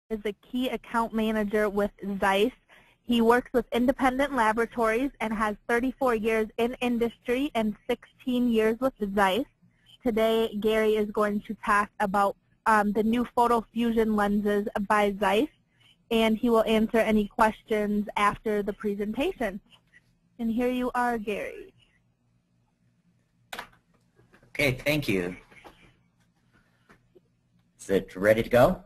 is a key account manager with Zeiss. He works with independent laboratories and has 34 years in industry and 16 years with Zeiss. Today, Gary is going to talk about the new Photofusion lenses by Zeiss, and he will answer any questions after the presentation. And here you are, Gary. Okay, thank you. Is it ready to go?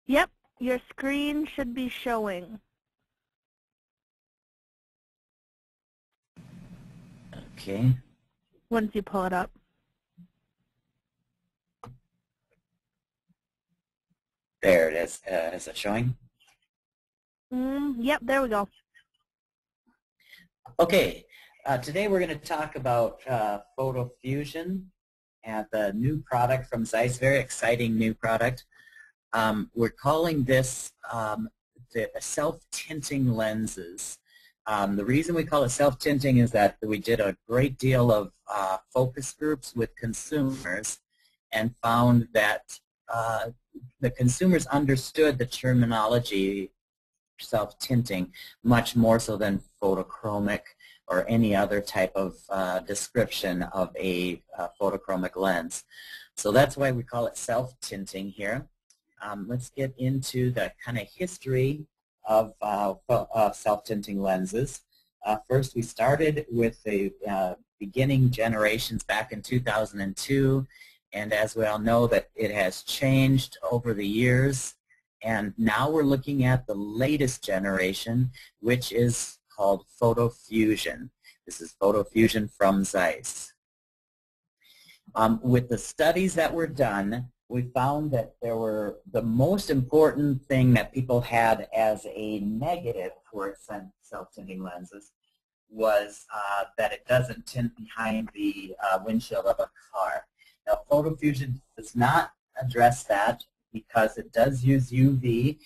Yep, your screen should be showing. Okay. Once you pull it up. There it is. Is it showing? Yep, there we go. Okay, today we're going to talk about Photofusion and the new product from Zeiss, very exciting new product. We're calling this the self-tinting lenses. The reason we call it self-tinting is that we did a great deal of focus groups with consumers and found that the consumers understood the terminology self-tinting much more so than photochromic or any other type of description of a photochromic lens. So that's why we call it self-tinting here. Let's get into the kind of history of self-tinting lenses. First, we started with the beginning generations back in 2002, and as we all know that it has changed over the years, and now we're looking at the latest generation, which is called Photofusion. This is Photofusion from Zeiss. With the studies that were done, we found that the most important thing that people had as a negative towards self-tinting lenses was that it doesn't tint behind the windshield of a car. Now, Photofusion does not address that because it does use UV,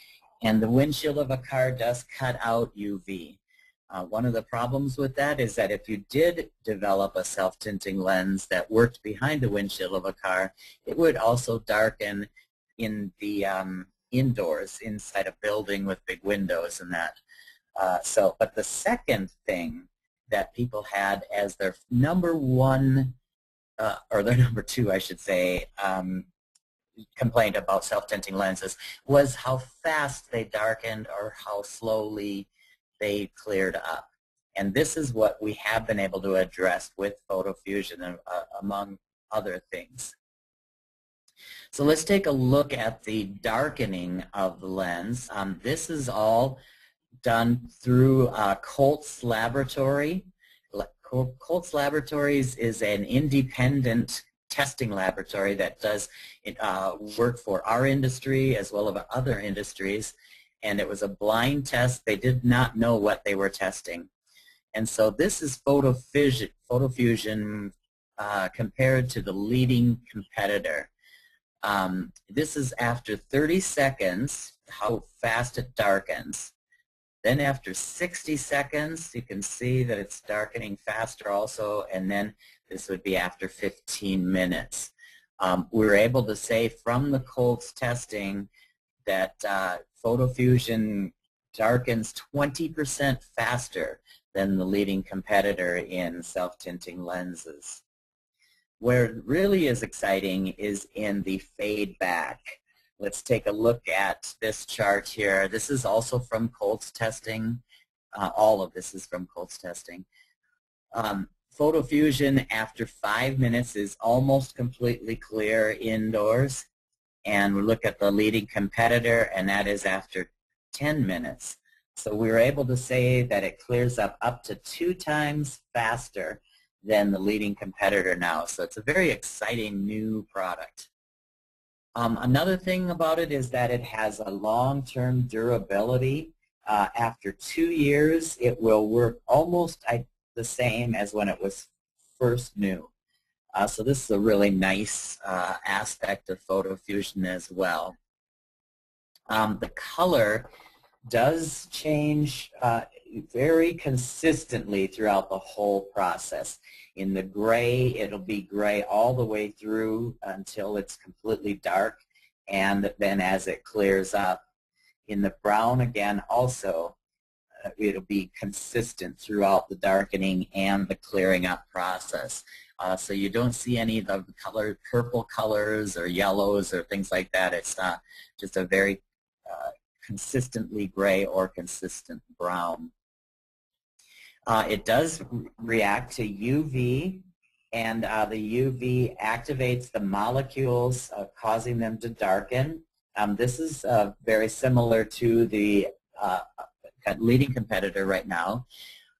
and the windshield of a car does cut out UV. One of the problems with that is that if you did develop a self-tinting lens that worked behind the windshield of a car, it would also darken in the indoors, inside a building with big windows and that. But the second thing that people had as their number one, or their number two, I should say, complaint about self-tinting lenses was how fast they darkened or how slowly they cleared up. And this is what we have been able to address with Photofusion, among other things. So let's take a look at the darkening of the lens. This is all done through Colt's Laboratory. Colt's Laboratories is an independent testing laboratory that does work for our industry as well as other industries. And it was a blind test. They did not know what they were testing. And so this is Photofusion compared to the leading competitor. This is after 30 seconds, how fast it darkens. Then after 60 seconds, you can see that it's darkening faster also, and then this would be after 15 minutes. We were able to say from the Colt's testing that Photofusion darkens 20% faster than the leading competitor in self-tinting lenses. Where it really is exciting is in the fade back. Let's take a look at this chart here. This is also from Colt's testing. All of this is from Colt's testing. Photofusion after 5 minutes is almost completely clear indoors. And we look at the leading competitor, and that is after 10 minutes. So we were able to say that it clears up to 2 times faster than the leading competitor now. So it's a very exciting new product. Another thing about it is that it has a long-term durability. After 2 years, it will work almost the same as when it was first new. So this is a really nice aspect of Photofusion as well. The color does change very consistently throughout the whole process. In the gray, it'll be gray all the way through until it's completely dark, and then as it clears up. In the brown, again, also, it'll be consistent throughout the darkening and the clearing up process. So you don't see any of the purple colors or yellows or things like that. It's just a very consistently gray or consistent brown. It does react to UV, and the UV activates the molecules, causing them to darken. This is very similar to the leading competitor right now.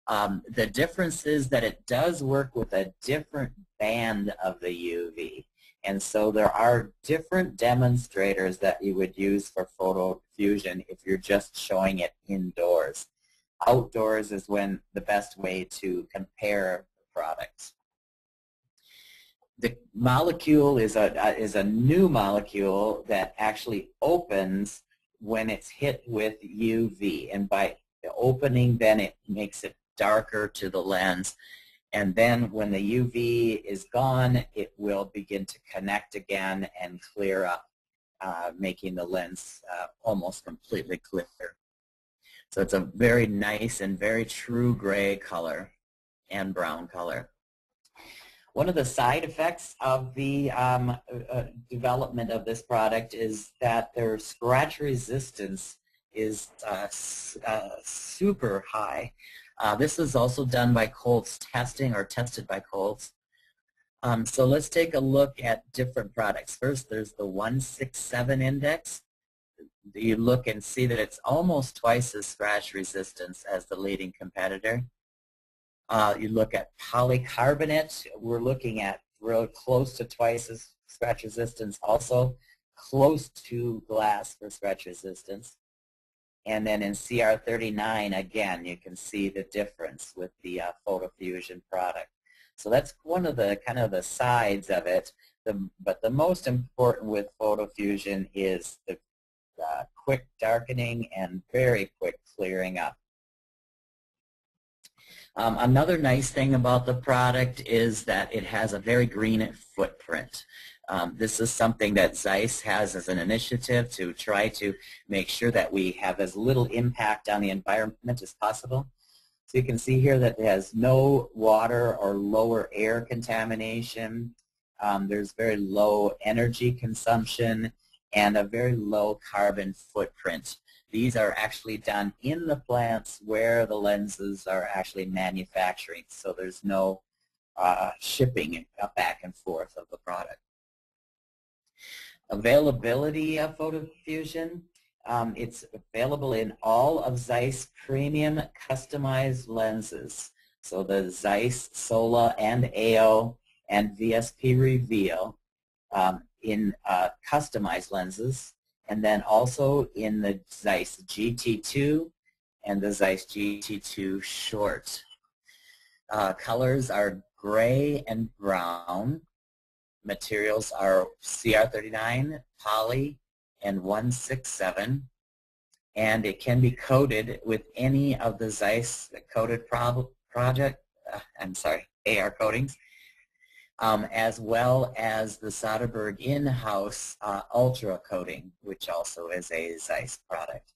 The difference is that it does work with a different band of the UV. And so there are different demonstrators that you would use for Photofusion if you're just showing it indoors. Outdoors is when the best way to compare products. The molecule is a new molecule that actually opens when it's hit with UV, and by the opening, then it makes it darker to the lens, and then when the UV is gone, it will begin to connect again and clear up, making the lens almost completely clear. So it's a very nice and very true gray color and brown color. One of the side effects of the development of this product is that their scratch resistance is super high. This is also done by Colt's testing, or tested by Colt's. So let's take a look at different products. First, there's the 167 index. You look and see that it's almost twice as scratch resistance as the leading competitor. You look at polycarbonate, we're looking at real close to twice as scratch resistance, also close to glass for scratch resistance. And then in CR39, again, you can see the difference with the Photofusion product. So that's one of the kind of the sides of it. But the most important with Photofusion is the quick darkening and very quick clearing up. Another nice thing about the product is that it has a very green footprint. This is something that Zeiss has as an initiative to try to make sure that we have as little impact on the environment as possible. So you can see here that it has no water or lower air contamination. There's very low energy consumption and a very low carbon footprint. These are actually done in the plants where the lenses are actually manufacturing, so there's no shipping back and forth of the product. Availability of Photofusion. It's available in all of Zeiss premium customized lenses. So the Zeiss Sola and AO and VSP Reveal in customized lenses, and then also in the Zeiss GT2 and the Zeiss GT2 Short. Colors are gray and brown. Materials are CR39, poly, and 167. And it can be coated with any of the Zeiss coated AR coatings, as well as the Soderbergh in-house Ultra coating, which also is a Zeiss product.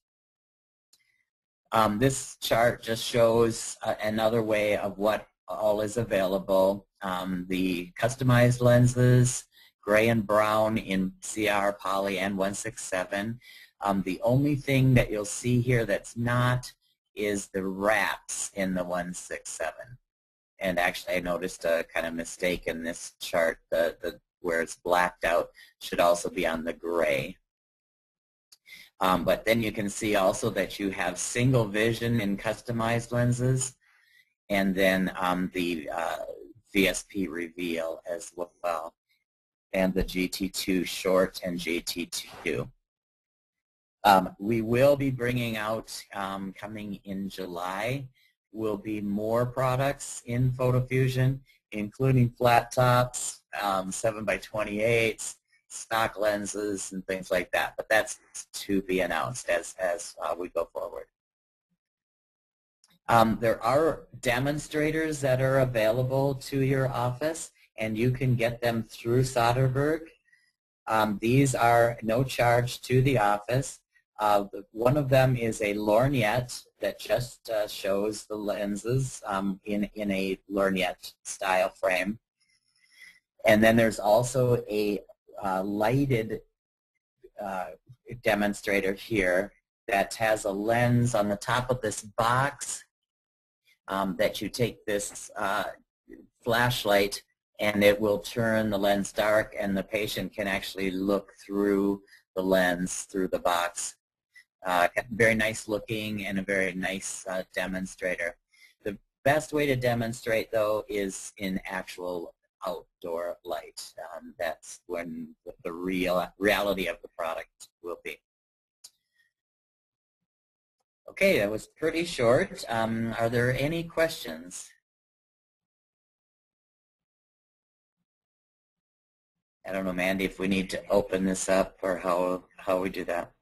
This chart just shows another way of what all is available. The customized lenses, gray and brown in CR, poly, and 167. The only thing that you'll see here that's not is the wraps in the 167. And actually, I noticed a kind of mistake in this chart. Where it's blacked out should also be on the gray. But then you can see also that you have single vision in customized lenses, and then the VSP Reveal as well, and the GT2 Short and GT2. We will be bringing out, coming in July, will be more products in Photofusion, including flat tops, 7x28s, stock lenses, and things like that. But that's to be announced as we go forward. There are demonstrators that are available to your office, and you can get them through Soderbergh. These are no charge to the office. One of them is a lorgnette that just shows the lenses in a lorgnette style frame. And then there's also a lighted demonstrator here that has a lens on the top of this box that you take this flashlight and it will turn the lens dark and the patient can actually look through the lens, through the box. Very nice looking and a very nice demonstrator. The best way to demonstrate though is in actual outdoor light. That's when the reality of the product will be. Okay, that was pretty short. Are there any questions? I don't know, Mandy, if we need to open this up or how we do that.